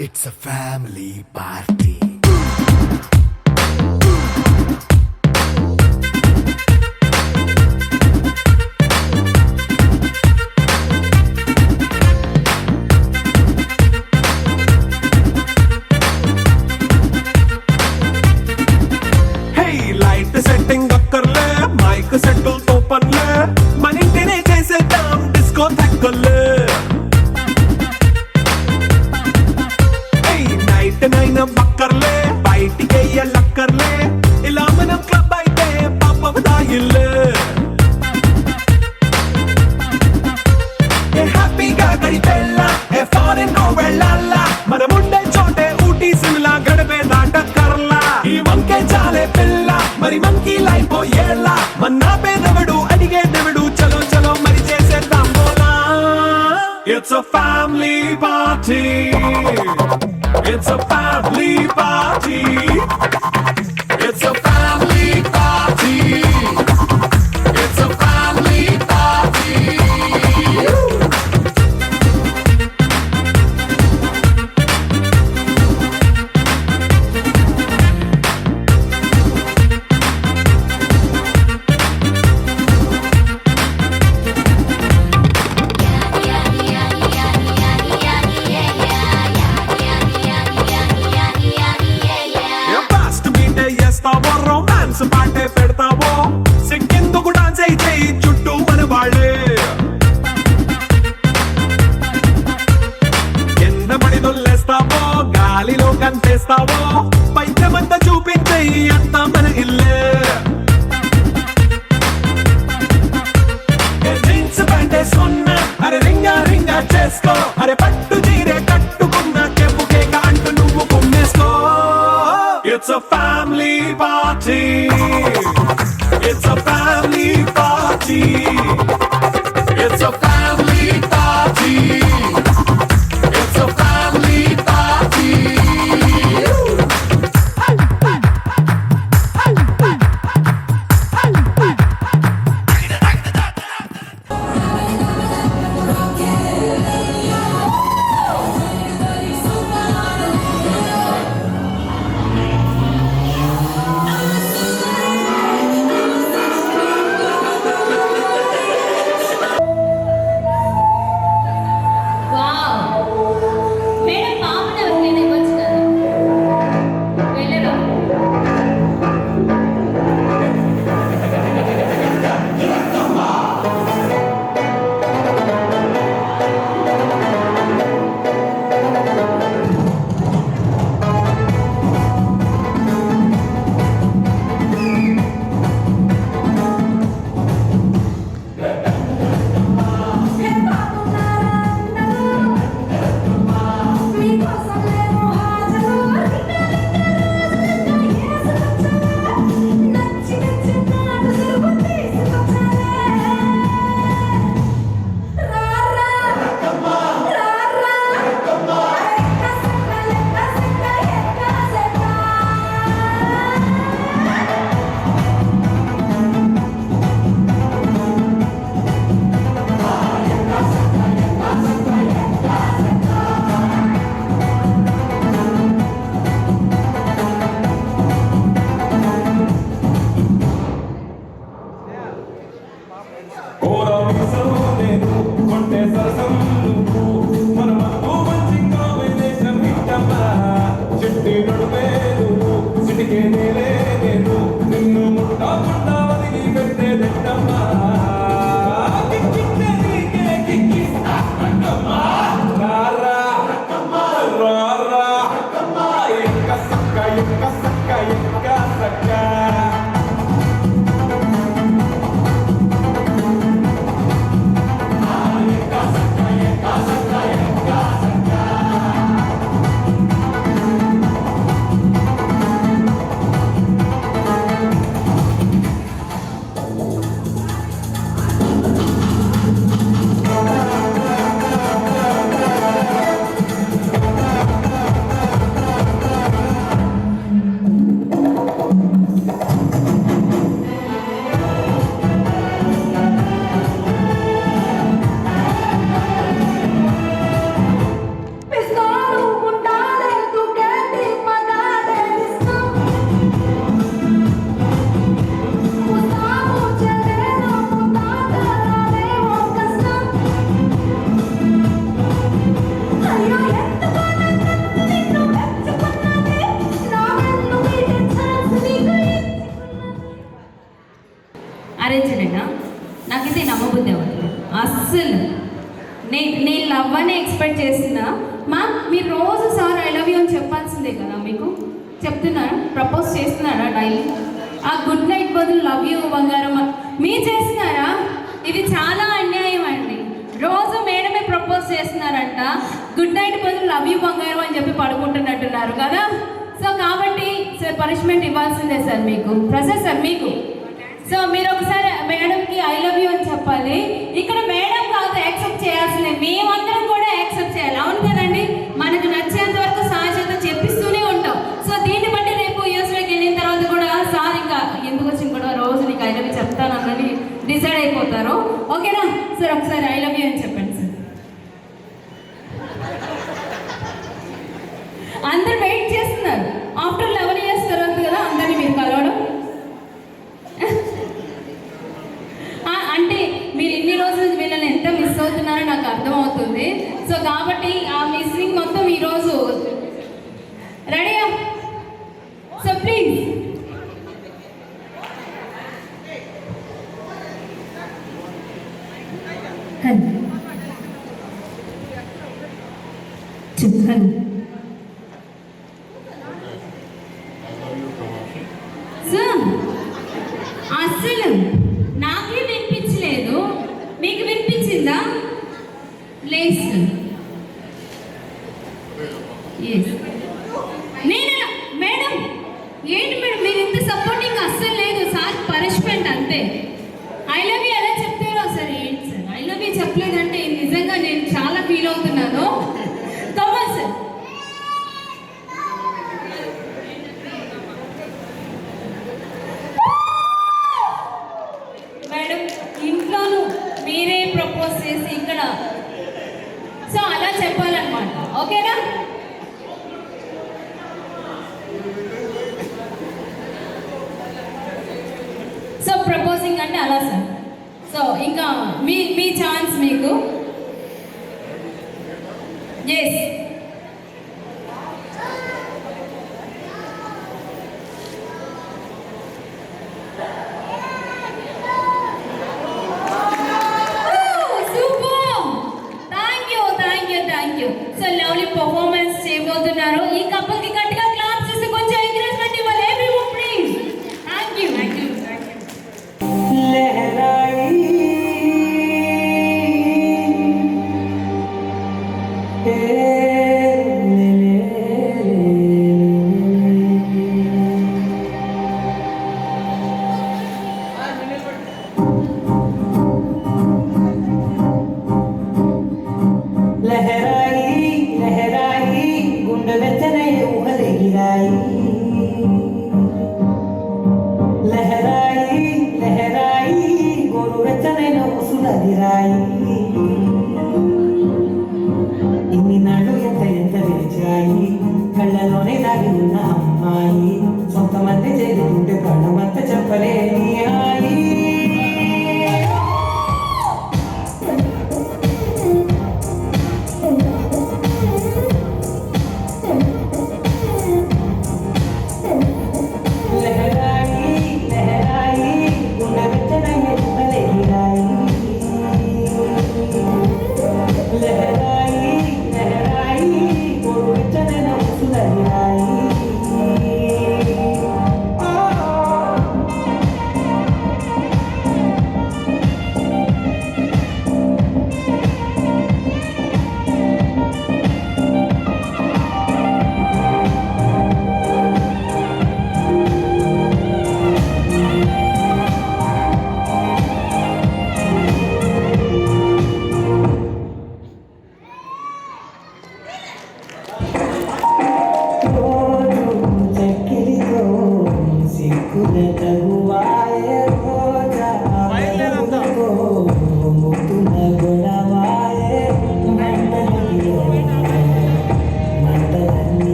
It's a family party. Hey, light setting అక్కర్లే mic సెట్టుల్ తో పనిలే మన ఇంటినే చేసేద్దాం డిస్కో థక్కర్లే నైట్ నైన్ బక్కర్లే బయటికి లక్కర్లే ఇలా మనం క్లబ్ అయితే పాప దాయిల్లే హ్యాపీగా గడిపెళ్ళ ఏ ఫారెన్ కో వెళ్ళాల మనం ఉండే చోటే ఊటీ సిమ్లా గడిపే దాటక్కర్లా ఈ వంకే చాలే పిల్ల మరి మంకీ లైఫ్ ఏళ్ళ మన్నా పేదవడు అడిగేదెవడు చలో చలో మరి చేసేద్దాం బోలా It's a family party. It's a family party. It's a family party. It's a family party. చేస్తావో రొమాన్స్ పాటే పెడతావో సిక్కిందుకు డాన్స్ అయితే చుట్టూ మన వాళ్ళే కింద పడి దొల్లేస్తావో గాలిలో కంచేస్తావో పైత్యమంతా చూపించే అంతా మన ఇల్లే జీన్స్ ప్యాంటే సున్నా అరే రింగా రింగా చేసుకో అరే పట్టు చీరే కట్టుకున్న కెప్పుకే అంటూ నువ్వు కుమ్మేసుకో It's a family party. It's a family party. It's a family party. It's a family party. చెప్పాల్సిందే కదా మీకు. చెప్తున్నారా? ప్రపోజ్ చేస్తున్నారా డైలీ? ఆ గుడ్ నైట్ బదులు లవ్ యూ బంగారం మీరు చేస్తున్నారా? ఇది చాలా అన్యాయం అండి. రోజు మేడమే ప్రపోజ్ చేస్తున్నారంట, గుడ్ నైట్ బదులు లవ్ యూ బంగారం అని చెప్పి పడుకుంటున్నట్టున్నారు కదా. సో కాబట్టి సార్ పనిష్మెంట్ ఇవ్వాల్సిందే సార్ మీకు. ప్రసాద్ సార్ మీకు. సో మీరు ఒకసారి మేడంకి ఐ లవ్ యూ అని చెప్పాలి. ఇక్కడ మేడం కాదు యాక్సెప్ట్ చేయాల్సిందే, మేమందరం కూడా యాక్సెప్ట్ చేయాలి. అవును కదండి? మనకు నచ్చేంత వరకు సహజత చెప్పిస్తూనే ఉంటాం. సో దీన్ని బట్టి రేపు యూఎస్లోకి వెళ్ళిన తర్వాత కూడా సార్ ఇంకా ఎందుకు వచ్చింది కూడా రోజు నీకు ఐ లవ్ యూ చెప్తాను అన్నది డిసైడ్ అయిపోతారు. ఓకేనా సార్? ఒకసారి ఐ లవ్ యూ అని చెప్పండి సార్. అందరు వెయిట్ చేస్తున్నారు. ఆఫ్టర్ 11 years తర్వాత కదా అందరినీ మీరు కలవడం. అంటే మీరు ఇన్ని రోజులు వీళ్ళని ఎంత మిస్ అవుతున్నారో నాకు అర్థమవుతుంది. సో కాబట్టి ఆ మిస్సింగ్ మొత్తం ఈరోజు రెడీయా? సో ప్లీజ్ చెప్పండి సార్. అసలు నాకే వినిపించలేదు, మీకు వినిపించిందా? లేదు సార్. నేను మేడం ఏంటి మేడం మీరు ఇంత సపోర్టింగ్ అస్సలు లేదు. సార్ పనిష్మెంట్ అంతే. ఐ లవ్ యూ ఎలా చెప్తారో సార్. ఏంటి సార్ ఐ లవ్ యూ చెప్పలేదంటే నిజంగా నేను చాలా ఫీల్ అవుతున్నాను. కమా సార్. మేడం ఇంట్లోనూ మీరే ప్రపోజ్ చేసి ఇక్కడ సో అలా చెప్పాలన్నమాట. ఓకేనా? సో ప్రపోజింగ్ అంటే అలా సార్. సో ఇంకా మీ ఛాన్స్ మీకు. ఎస్ సో లవ్లీ పర్ఫార్మెన్స్ చేయబోతున్నారు. ఈ కపుల్ కి గట్టిగా క్లాప్స్ చేసి కొంచెం ఎంకరేజ్మెంట్ ఇవ్వాలి. Everyone please. Thank you. ఇన్ని నాడు ఎంత విరిచాయి కళ్ళలోనే దాగి ఉన్న అమ్మాయి సొంతమంది చేరుతుంటే ప్రాణమంతా చెప్పలేని హాయి.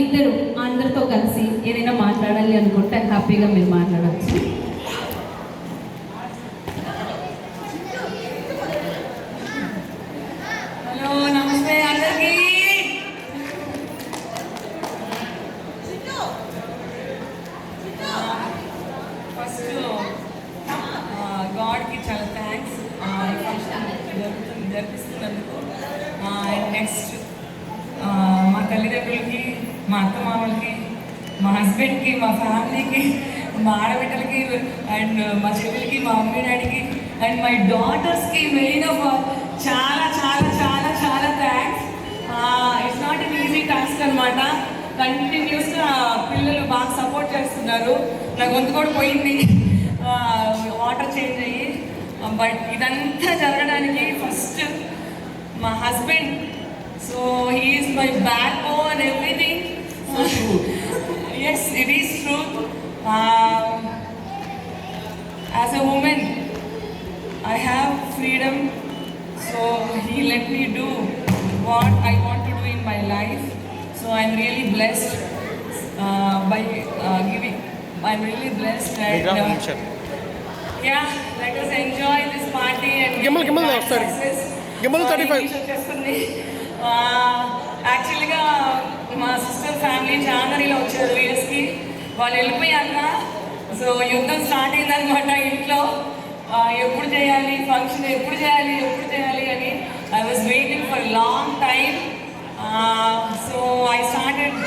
ఇద్దరు అందరితో కలిసి ఏదైనా మాట్లాడాలి అనుకుంటే హ్యాపీగా మీరు మాట్లాడవచ్చు. హలో, నమస్తే అందరికీ. ఫస్ట్ గాడ్కి చాలా థ్యాంక్స్ జరిపిస్తున్నందుకు. అండ్ నెక్స్ట్ మా తల్లిదండ్రులకి, మా అత్త మామలకి, మా హస్బెండ్కి, మా ఫ్యామిలీకి, మా ఆడబిడ్డలకి, అండ్ మా చెల్లెలకి, మా మమ్మీ డాడీకి, అండ్ మై డాటర్స్కి మెయిన్ ఆఫ్ చాలా చాలా చాలా చాలా thanks. It's not an easy task అనమాట. కంటిన్యూస్గా పిల్లలు బాగా సపోర్ట్ చేస్తున్నారు. నా గొంతు కూడా పోయింది వాటర్ చేంజ్ అయ్యి. బట్ ఇదంతా జరగడానికి ఫస్ట్ మా husband. So he is my backbone everything. Yes, it is truth. As a woman I have freedom, so he let me do what I want to do in my life. So I'm really blessed by giving. I'm really blessed and yeah, let us enjoy this party and Gimbal success. Gimbal 35. యాక్చువల్గా మా sister family జానవరిలో వచ్చారు యూఎస్కి. వాళ్ళు వెళ్ళిపోయాక so యుద్ధం start అయిందనమాట ఇంట్లో. ఎప్పుడు చేయాలి ఫంక్షన్, ఎప్పుడు చేయాలి అని I was waiting for long time. So I started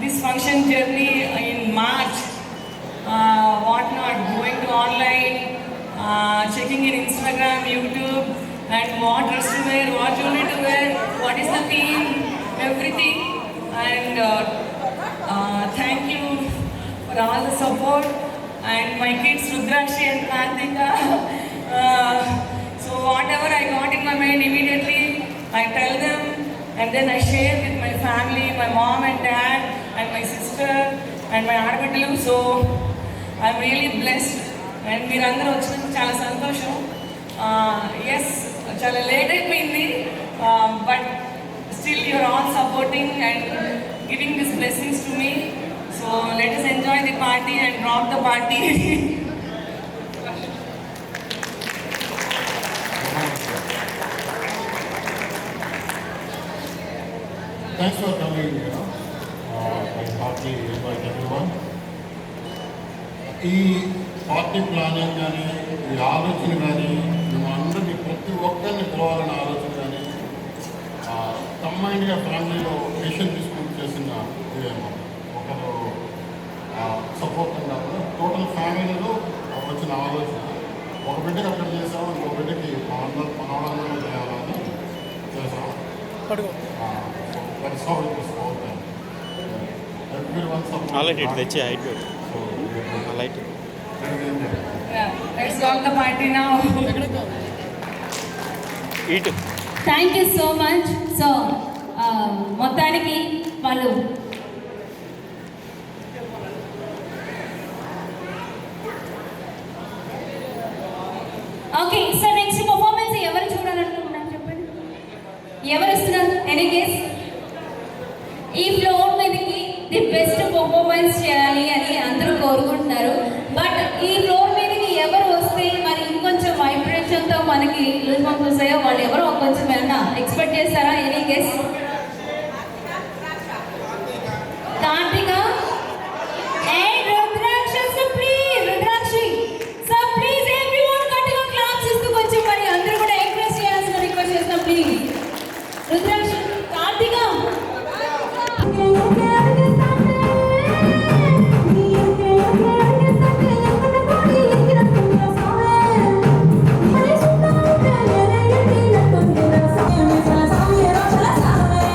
this function journey in March. What not, going to online, checking in Instagram, YouTube, and what dress to wear, what jewellery to wear, what is the theme, everything. And thank you for all the support. And my kids Rudrakshi and Karthika. So whatever I got in my mind, immediately I tell them, and then I share with my family, my mom and dad, and my sister, and my aarbidalu. So I'm really blessed. And meerandaru vachinanduku chaala santosham. Yes, chaala late ayipindi, but still you're all supporting and giving these blessings to me. So let us enjoy the party and rock the party. Thanks for coming. I partly invite everyone. ఈ party planning కానీ, ఈ ఆలోచన కానీ, మేము అందరినీ ప్రతి ఒక్కరిని పిలవాలనే ఆలోచన కానీ కంబైన్డ్గా ఫ్యామిలీలో డెసిషన్ తీసుకుని చేసిన ఇదేమో ఒకరు సపోర్ట్ కాకుండా టోటల్ ఫ్యామిలీలో వచ్చిన ఆలోచన. ఒక బిడ్డకి అక్కడ చేసాము, ఇంకో బిడ్డకి మనవడంలో చేయాలని చేసాము. తెచ్చి height light Let's rock the party now. Eat. Thank you so much. So మొత్తానికి వాళ్ళు ఓకే. సో నెక్స్ట్ పర్ఫార్మెన్స్ ఎవరు చూడాలనుకుంటున్నారు చెప్పండి, ఎవరు ఇస్తున్నారు? Any guess? ఈ ఫ్లోర్ మీదకి ది బెస్ట్ పర్ఫార్మెన్స్ చేయాలి అని అందరూ కోరుకుంటున్నారు. బట్ ఈ ఫ్లోర్ మీదకి ఎవరు వస్తే మరి ఇంకొంచెం వైబ్రేషన్తో మనకి లూజ్ బంప్స్ వస్తాయో వాళ్ళు ఎవరో కొంచెం ఏమన్నా ఎక్స్పెక్ట్ చేస్తారా? Any guess? Karthika and Rudrakshi. Rudrakshi sir please everyone గట్టిగా క్లాప్స్ ఇస్తూ కొంచెం మరి అందరూ కూడా ఎంకరేజ్ చేయాల్సిన రిక్వెస్ట్ చేస్తాం please. Rudrakshi, Karthika. Sabe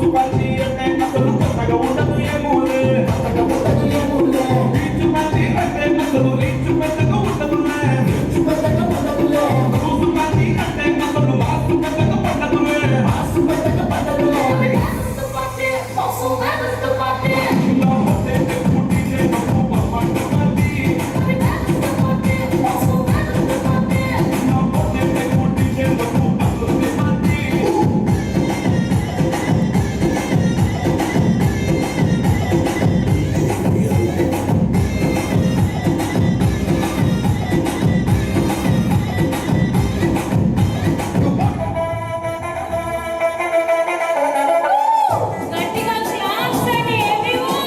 municipality అంటే అసలు కొత్తగా ఉండదు ఏమూలే బీచ్ పార్టీ అంటే అసలు రీచ్ పెద్దగా ఉండదులే మున్సిపాలిటీ అంటే అసలు వాస్తు పెద్దగా పండదులే గట్టిగా క్లాప్స్ అండి ఎవ్రీవన్.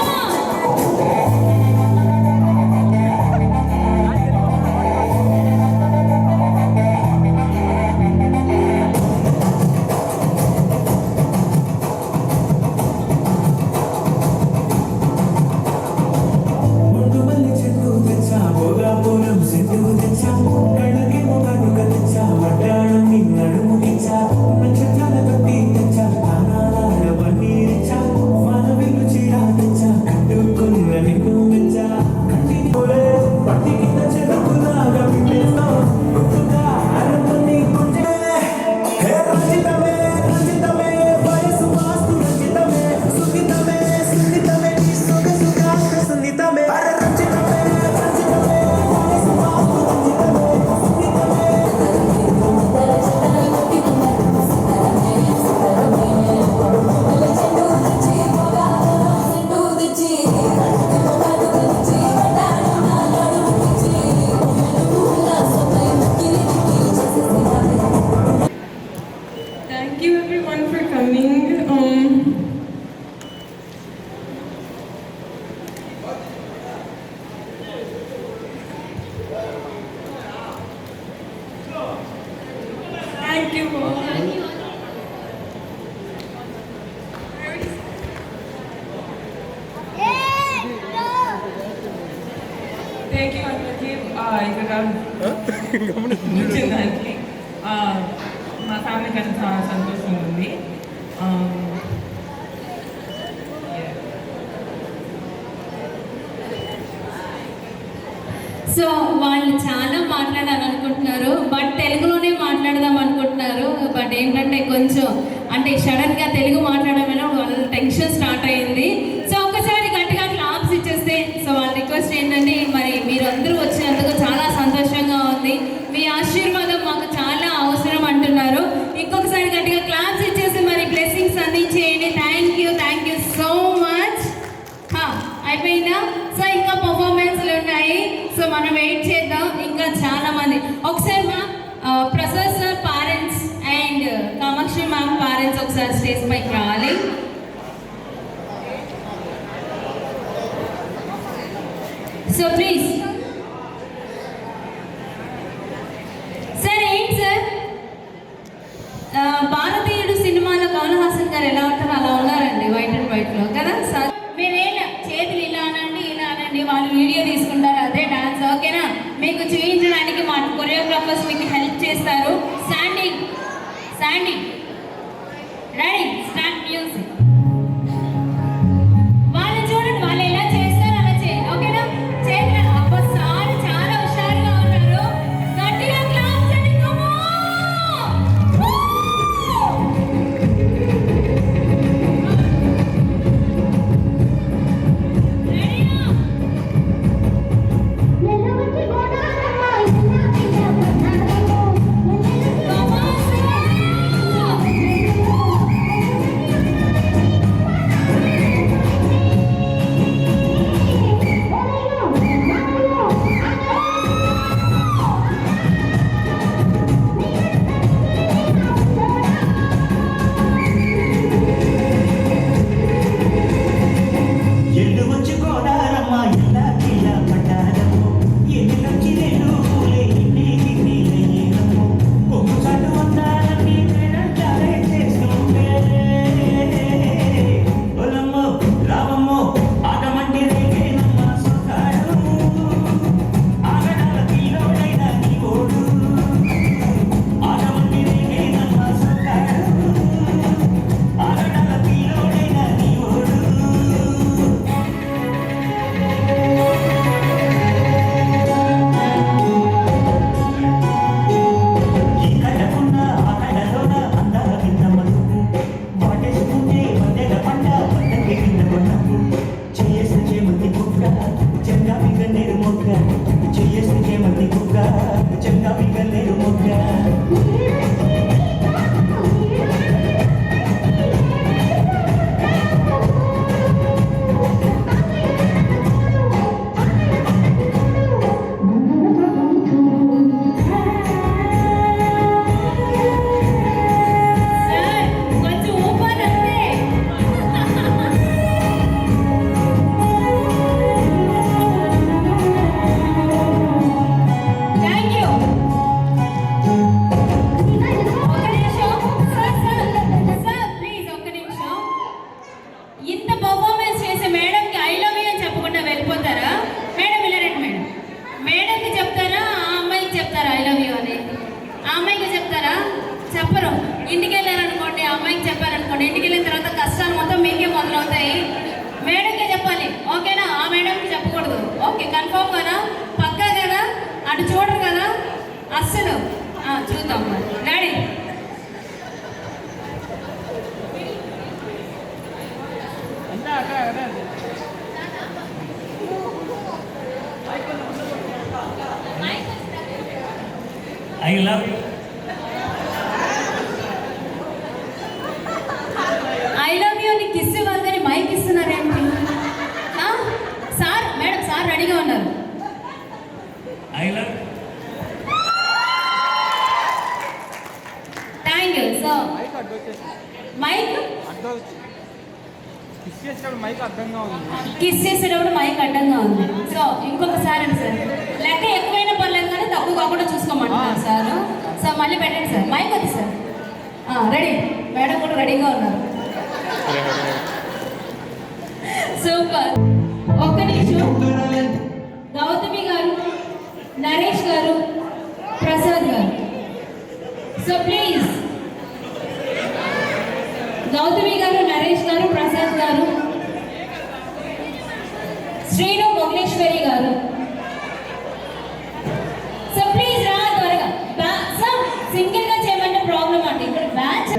ముందు మళ్ళీ చెట్టు తెచ్చా భోగాపురం సెట్టు తెచ్చా కళ్ళకి ముఖానుక తెచ్చా వడ్డాణం నీ నడుము తెచ్చా నక్షత్రాల కట్టి తెచ్చా తానాల పన్నీరిచ్చా వాన వెళ్ళు చీరా తెచ్చా కట్టుకున్న నిన్ను మెచ్చా కట్టి పోలే పట్టి కింద చెరుకులాగా పిండేస్తాం గుర్తుగా అరమని గుంజే హే రంజితమే రంజితమే వయసు వాస్తు రంజితమే సున్నితమే సున్నితమే నీ సొగసు కాస్త సున్నితమే అరే రంజితమే రంజితమే వయసు వాస్తు రంజితమే సున్నితమే Thank you everyone for coming. Thank you all. Thank you అందరికీ ఇక్కడ కూర్చుందానికి మా ఫ్యామిలీ కంటే చాలా సంతోషంగా ఉంది. సో వాళ్ళు చాలా మాట్లాడాలనుకుంటున్నారు, బట్ తెలుగులోనే మాట్లాడదాం అనుకుంటున్నారు. బట్ ఏంటంటే కొంచెం అంటే సడన్గా తెలుగు మాట్లాడడం వాళ్ళ టెన్షన్ స్టార్ట్ అయింది. సో ఒకసారి గట్టిగా క్లాప్స్ ఇచ్చేస్తే. సో వాళ్ళ రిక్వెస్ట్ ఏంటంటే మరి మీరు అందరూ వచ్చినందుకు చాలా సంతోషంగా ఉంది, మీ ఆశీర్వాదం మాకు చాలా అవసరం అంటున్నారు. ఇంకొకసారి గట్టిగా క్లాప్స్ ఇచ్చేసి మరి బ్లెస్సింగ్స్ అందించేయండి. Thank you so much. అయిపోయిందా? సో ఇంకా పర్ఫార్మెన్స్లు ఉన్నాయి, సో మనం వెయిట్ చేద్దాం. ఇంకా చాలా మంది ఒకసారి మా Prasad sir parents and Kamakshi ma'am parents ఒకసారి స్టేజ్ పైకి రావాలి. So please sir. ఏంటి సార్, భారతీయుడు సినిమాలో కమల్ హాసన్ గారు ఎలా ఉంటారో అలా ఉన్నారండి, వైట్ అండ్ వైట్లో కదా సార్. మీరేలా చేతులు ఇలా అనండి ఇలా అనండి, వాళ్ళు వీడియో తీసుకుంటారు, అదే డాన్స్. ఓకేనా? మీకు చూపించడానికి మా కొరియోగ్రాఫర్స్ మీకు హెల్ప్ చేస్తారు. Standing ready, start music. వాళ్ళు చూడండి, వాళ్ళు ఎలా చేస్తారు అలా చేయండి. ఓకేనా? చేతులు అబ్బా, సార్ చాలా హుషారుగా ఉన్నారు. గట్టిగా క్లాప్స్ అండి. come on. Woo! Come on, sir. ఇంత పర్ఫార్మెన్స్ చేసే మేడంకి ఐ లవ్ యూ అని చెప్పకుండా వెళ్ళిపోతారా? మేడం ఇలా రండి మేడం. మేడంకి చెప్తారా, ఆ అమ్మాయికి చెప్తారా ఐ లవ్ యూ అని? ఆ అమ్మాయికి చెప్తారా? చెప్పరు. ఇంటికి వెళ్ళారనుకోండి, ఆ అమ్మాయికి చెప్పారనుకోండి, ఇంటికి వెళ్ళిన తర్వాత కష్టాలు మొత్తం మీకే మొదలవుతాయి. మేడంకే చెప్పాలి, ఓకేనా? ఆ మేడంకి చెప్పకూడదు. ఓకే, కన్ఫర్మ్ కదా? పక్కా కదా? అటు చూడరు కదా అస్సలు? చూద్దాం daddy. I love you. I love you అని కిస్ ఇవ్వాలి కానీ మైక్ ఇస్తున్నారేంటి? సార్, మేడం సార్ రెడీగా ఉన్నారు. I love thank you. So mic mic అర్థంగా ఉంది. కిస్ చేసేటప్పుడు మైక్ అడ్డంగా ఉంది. సో ఇంకొకసారి అండి సార్, లెక్క ఎక్కువైనా పర్లేదు కానీ తక్కువ కాకుండా చూసుకోమంటున్నారు సార్. సో మళ్ళీ పెట్టండి సార్, మైక్ వద్దు సార్. రెడీ, మేడం కూడా రెడీగా ఉన్నారు. సూపర్. ఒక్క నిమిషం. గౌతమి గారు, నరేష్ గారు, ప్రసాద్ గారు. సో ప్లీజ్ గౌతమి గారు, నరేష్ గారు, ప్రసాద్ గారు, శ్రీను మొగలేశ్వరి గారు. సో ప్లీజ్ రా త్వరగా. సార్ సింగిల్ గా చేయమంటే ప్రాబ్లం అండి. ఇక్కడ బ్యాచ్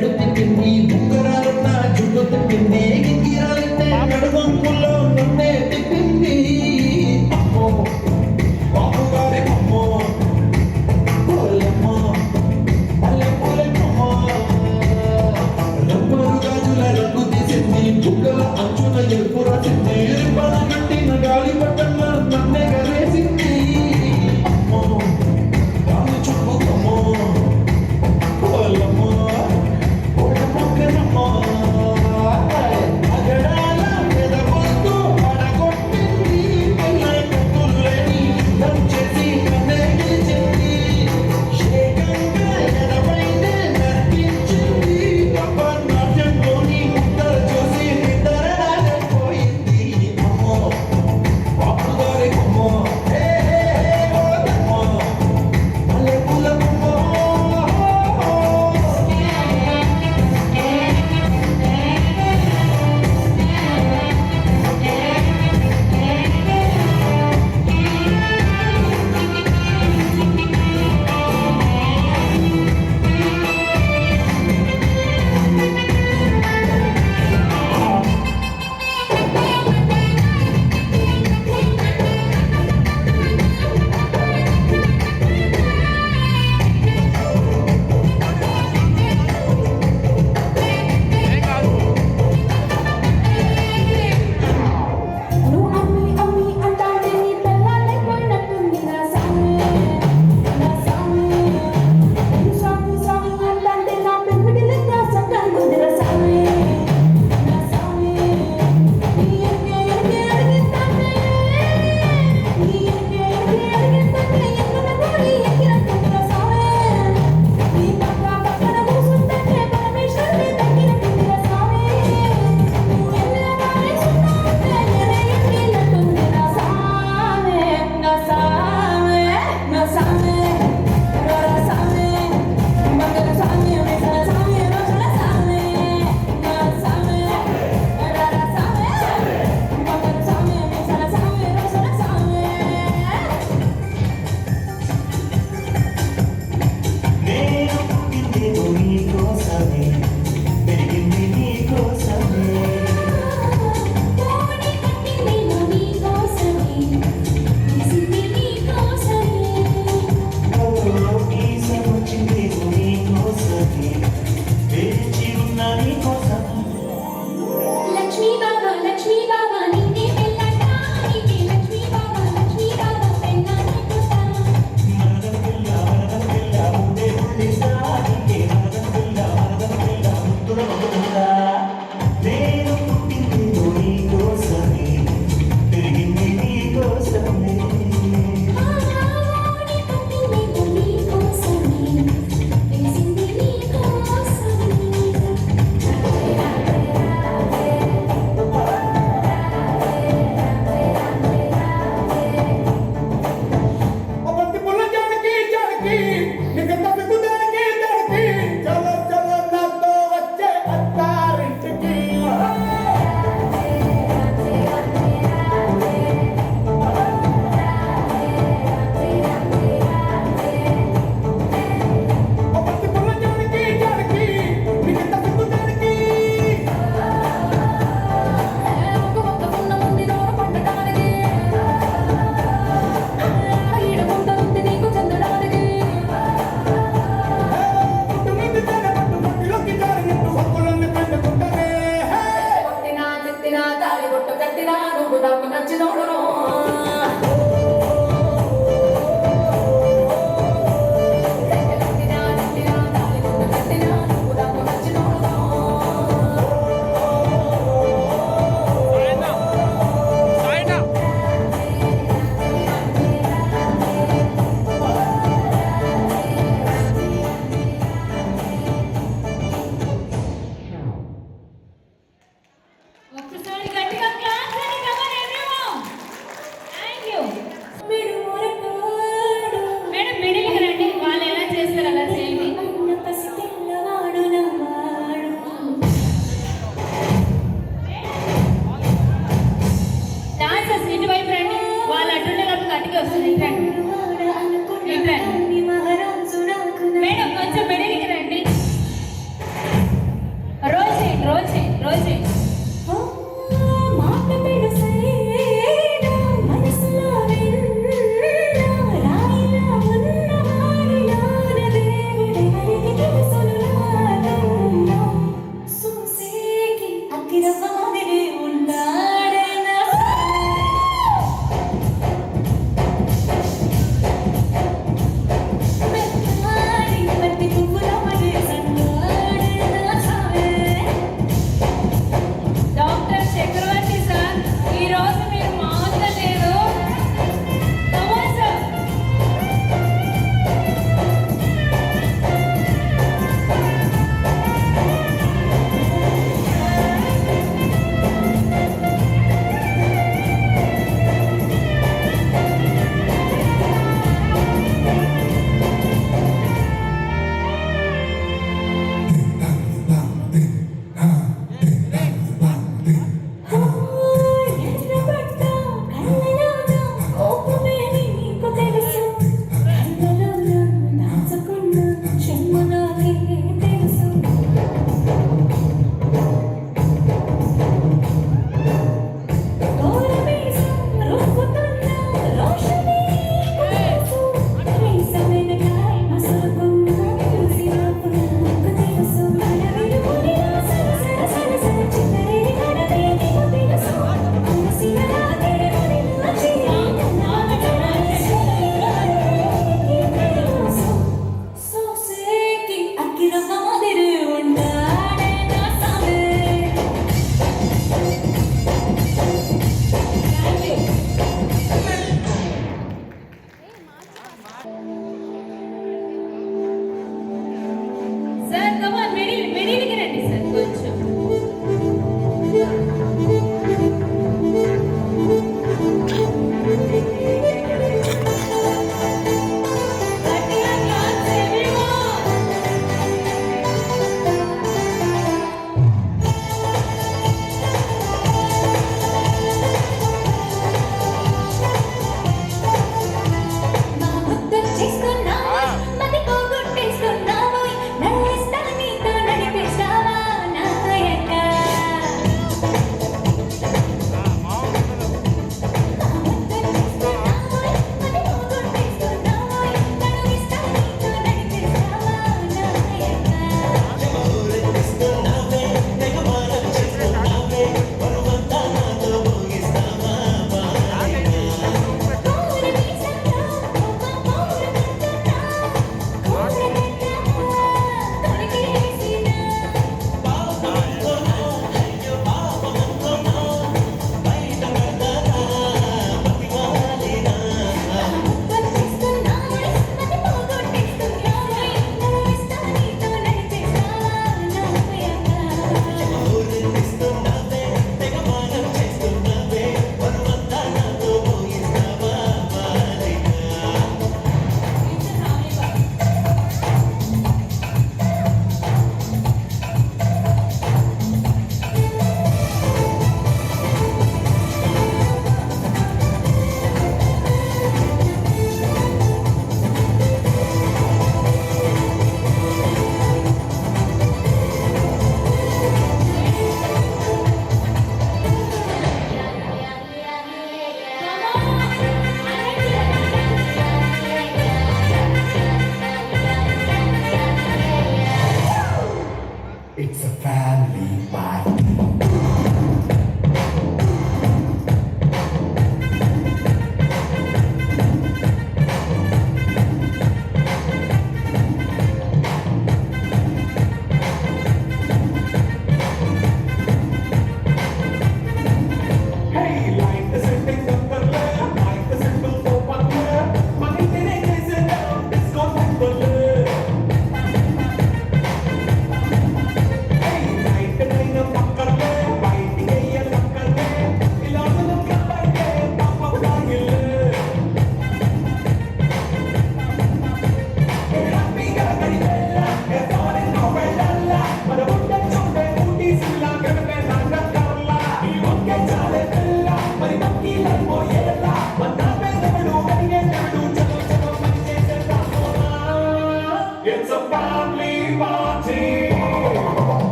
గాలి పట్టణ నన్నే గరేసింది. అమ్మో గాలి చుట్టుకమ్మో పోలమ్మో ఓడమొక్కనమ్మో అగడాల ఎదగొట్టు పడగొట్టింది. పల్లె కొట్టులేని దంచేసి నన్నే గెలిచింది. శేఖంగా ఎడపైనే నర్పించింది. తప్ప నాట్యంలోని ముద్దలు చూసి నిద్ర రాకపోయింది. నాకు నచ్చినోడు ఒక్కసారి గట్టిగా క్లాప్స్ అండి, come on everyone.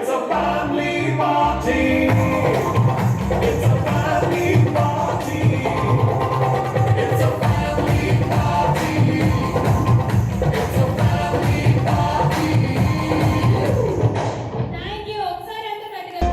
It's a family party. It's a family party. It's a family party. It's a family party. Thank you. ఒకసారి అంతా గట్టిగా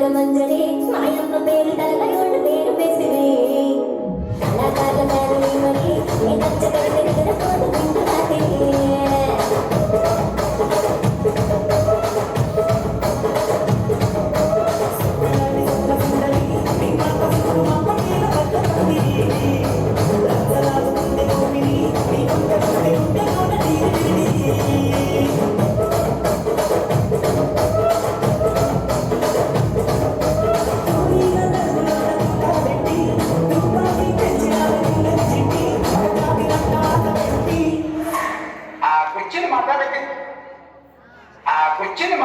ముత్యాల మంజరి మాయమ్మ పేరు తలయోడు పేరు పేసిరి కళాకార మేడలి మరి నీ కచ్చ కడితే నిద్రపోదు వింటు రాత్రి కుర్చీని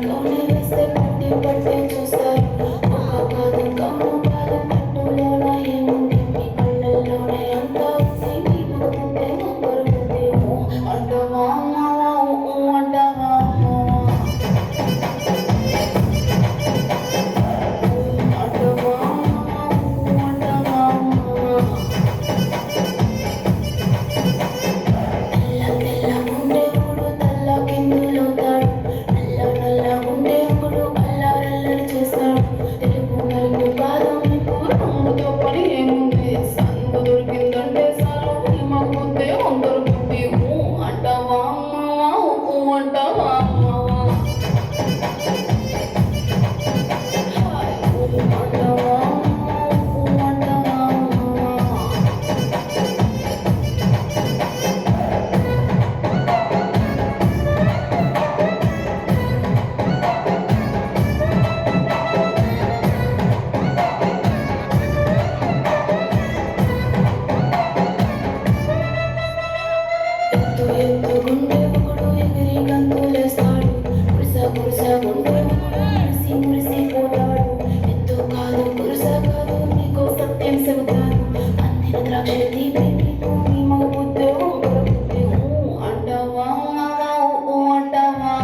కౌని వేస్తే పట్టి పట్టి చూస్తారు ఒక కాదు కౌను కాదు పట్టులోన ఏముంది మీ కళ్ళల్లోనే అంతా ఉంది మీ ముందే ఒకరు ఉంది అంటవా అంటవా గుండె ఒకడు ఎగిరి గంతులేస్తాడు మురిస గుండె మురిసిపోతాడు ఎత్తు కాదు కురుస కాదు నీకో సత్యం చెబుతాను అందిన ద్రాక్ష తీపి నీకు నీ మగ బుద్ధి అంటావా అంటావా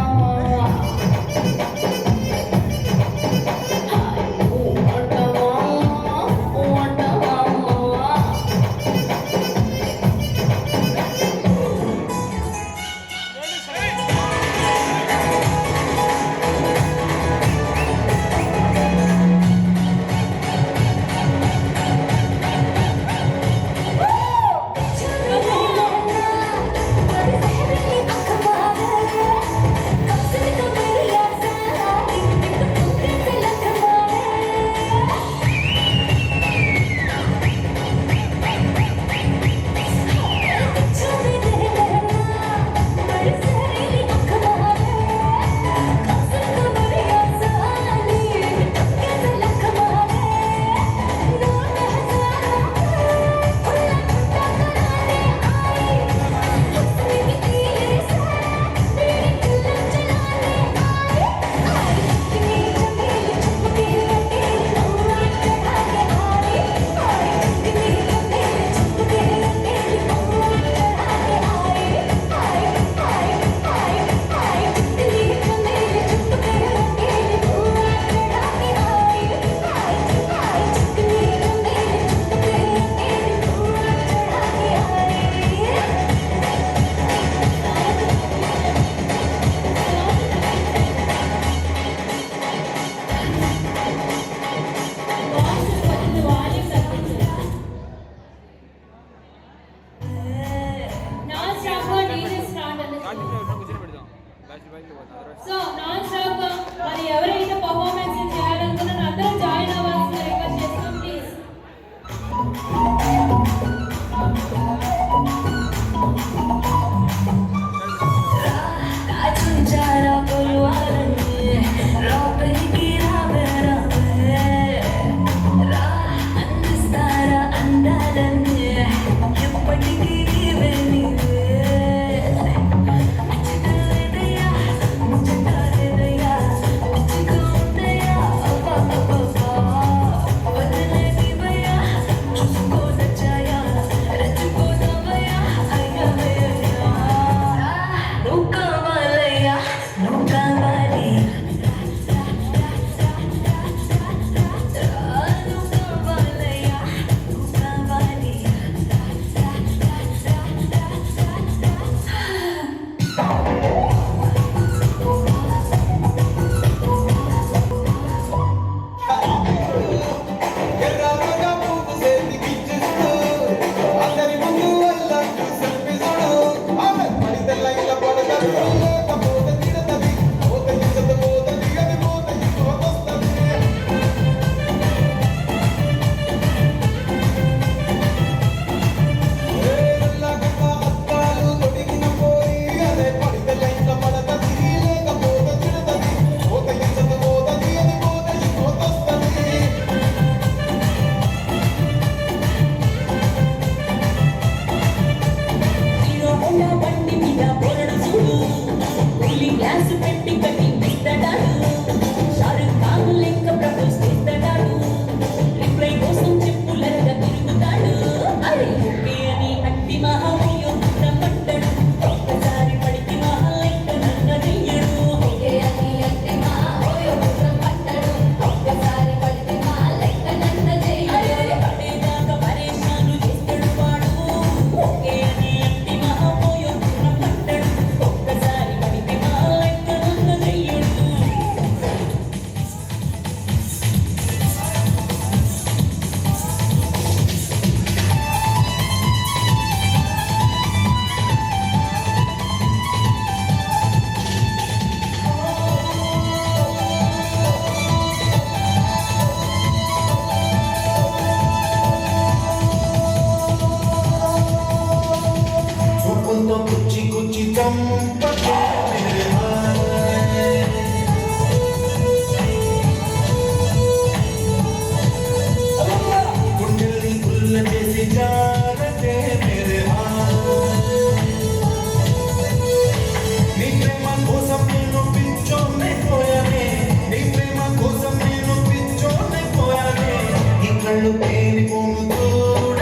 కళ్ళు పేలిపోను చూడ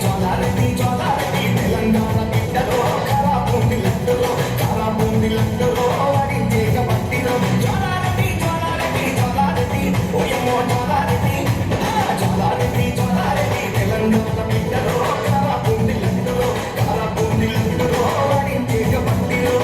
జోలారెడ్డి జోలారెడ్డి తెలంగాణ బిడ్డలో కరాబూంది లడ్డులో కరాబూంది లడ్డులో వడించేక మట్టిలో జోలారెడ్డి జోలారెడ్డి జోలారెడ్డి ఓయమ్మో జోలారెడ్డి జోలారెడ్డి జోలారెడ్డి తెలంగాణ బిడ్డలో కరాబూంది లడ్డులో కరాబూంది లడ్డులో వడించేక మట్టిలో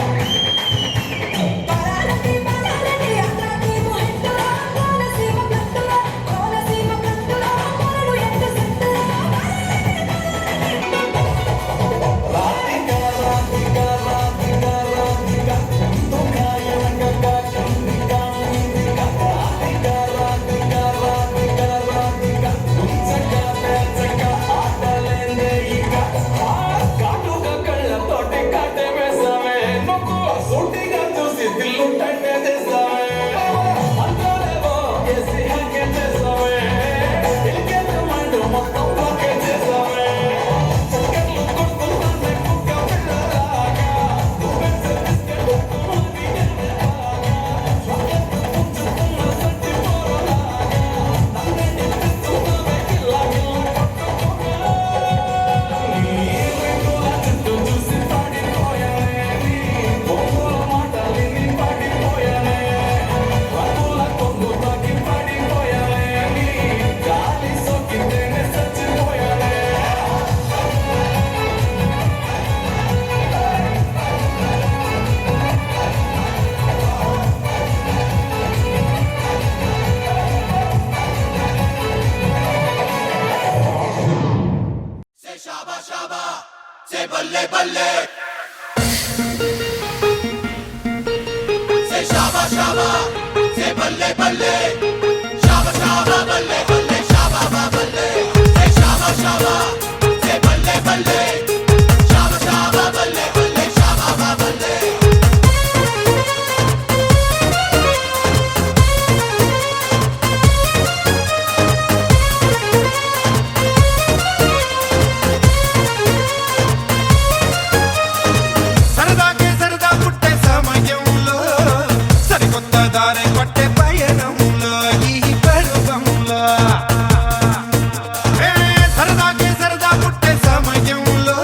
సరదాకే సరదా పుట్టే సమయంలో సరికొత్త దారి పట్టే పయనంలో ఈ పరువంలో సరదాకే సరదా పుట్టే సమయంలో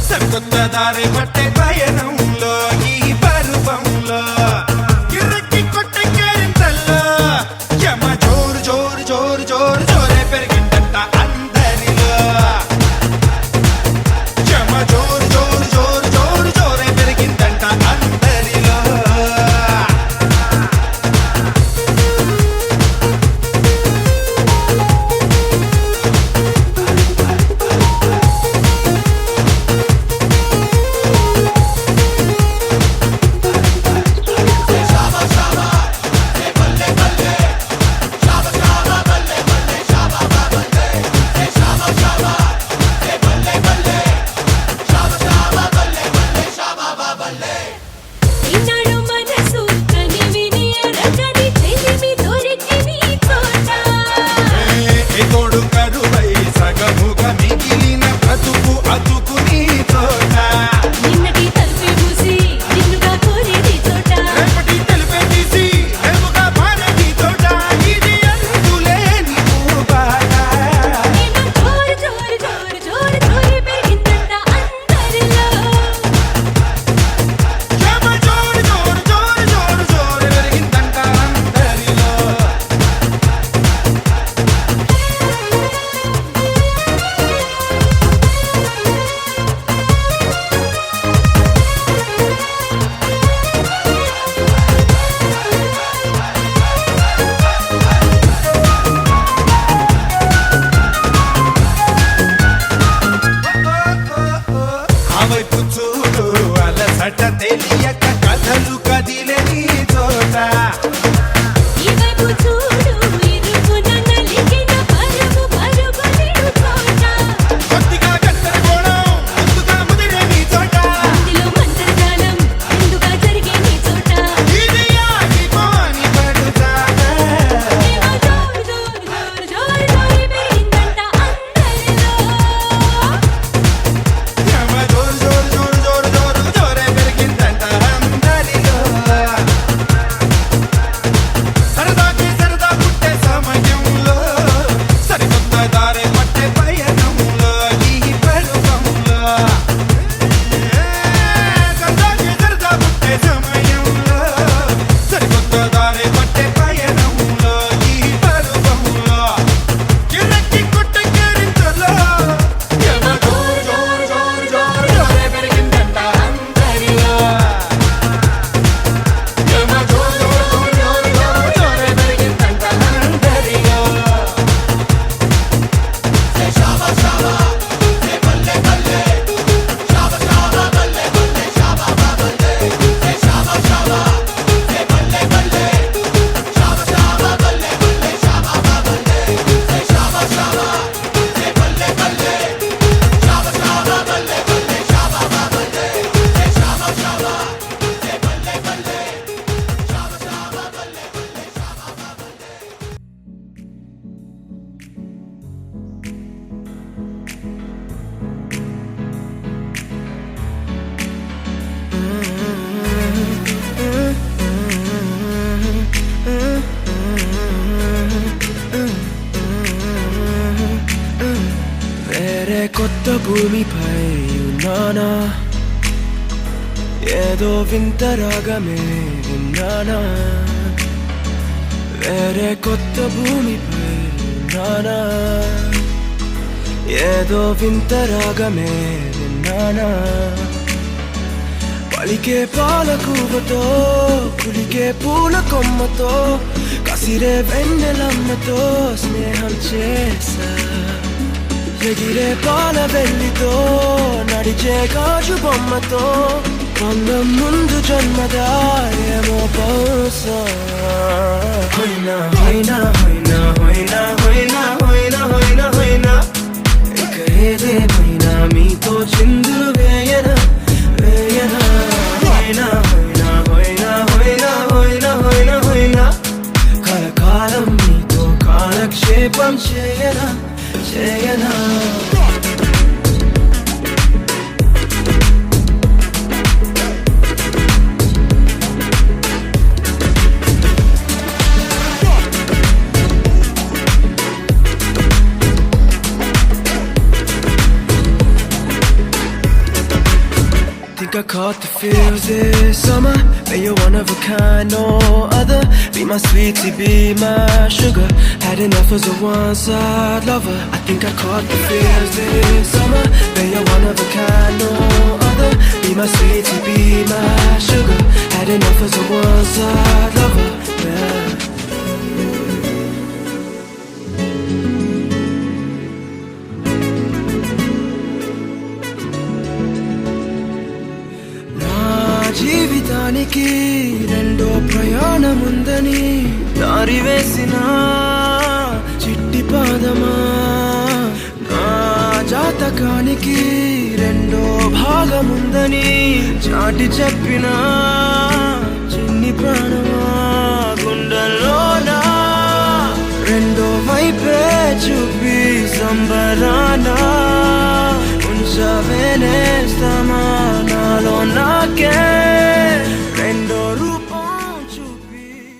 సరికొత్త దారి పట్టే పయనంలో ఈ పరువంలో కిర్రకి కొట్టే కేరింతల్లో యమ జోరు జోరు జోరు జోరు జోరే పెరిగిందంట అందరిలో యమ జోరు జోరు జోరు జోరు జోరే పెరిగిందంట అందరిలో ఈనాడు మనసు కనివిని రకని చెలిమి దొరికిని తోట తోడు కరువై సగముగా మిగిలిన బ్రతుకు అతుకుని చోట నిన్నటి తలుపే మూసి నిన్నుగా కోరేది చోట రేపటి తెలిపే తీసి రేపుగా భారతి చోట ఇది అందులేని బాట నేను జోరు జోరు జోరు జోరు జోరు పెరిగిందంట అందరిలో యమ జోరు జోరు జోరు జోరు జోరు పెరిగిందంట అందరిలో ఆ వైపు చూడు అలసట తెలియక కథలు కదిలే నీ చోట ఈ వైపు చూడు ఇరుకున నలిగిన పరుగు పరుగు నిడు చోట కొద్దిగా గందరగోళం ముందుగా ముదిరే నీ చోట ఇందులో మంత్రజాలం ఎందుగా జరిగే నీ చోట ఇది ఆట కొత్త భూమిపై ఉన్నానా ఏదో వింత రాగమే విన్నానా వేరే కొత్త భూమిపై ఉన్నానా ఏదో వింత రాగమే విన్నానా పలికే పాలకూవతో కులికే పూల కొమ్మతో కసిరే వెన్నెలమ్మతో స్నేహం చేసా ఎగిరే పాల వెళ్ళితో నడిచే గాజు బొమ్మతో అందం ముందు జన్మదా ఏమో బహుశా హోయినా హోయినా హోయినా హోయినా హోయినా హోయినా హోయినా హోయినా ఇక ఏదేమైనా మీతో చిందులు వేయనా వేయనా హోయినా హోయినా హోయినా హోయినా హోయినా హోయినా హోయినా కలకాలం మీతో కాలక్షేపం చేయనా చేయనా I caught the feels this summer. But you're one of a kind, no other. Be my sweetie, be my sugar. Had enough as a one-side lover. I think I caught the feels this summer. But you're one of a kind, no other. Be my sweetie, be my sugar. Had enough as a one-side lover. Yeah. జీవితానికి రెండో ప్రయాణముందని దారి వేసిన చిట్టి పాదమా నా జాతకానికి రెండో భాగముందని చాటి చెప్పిన చిన్ని ప్రాణమా గుండెల్లోనా రెండో వైపే చూపి సంబరానా ఉంచవేనేస్తమా నాలో నాకే రెండో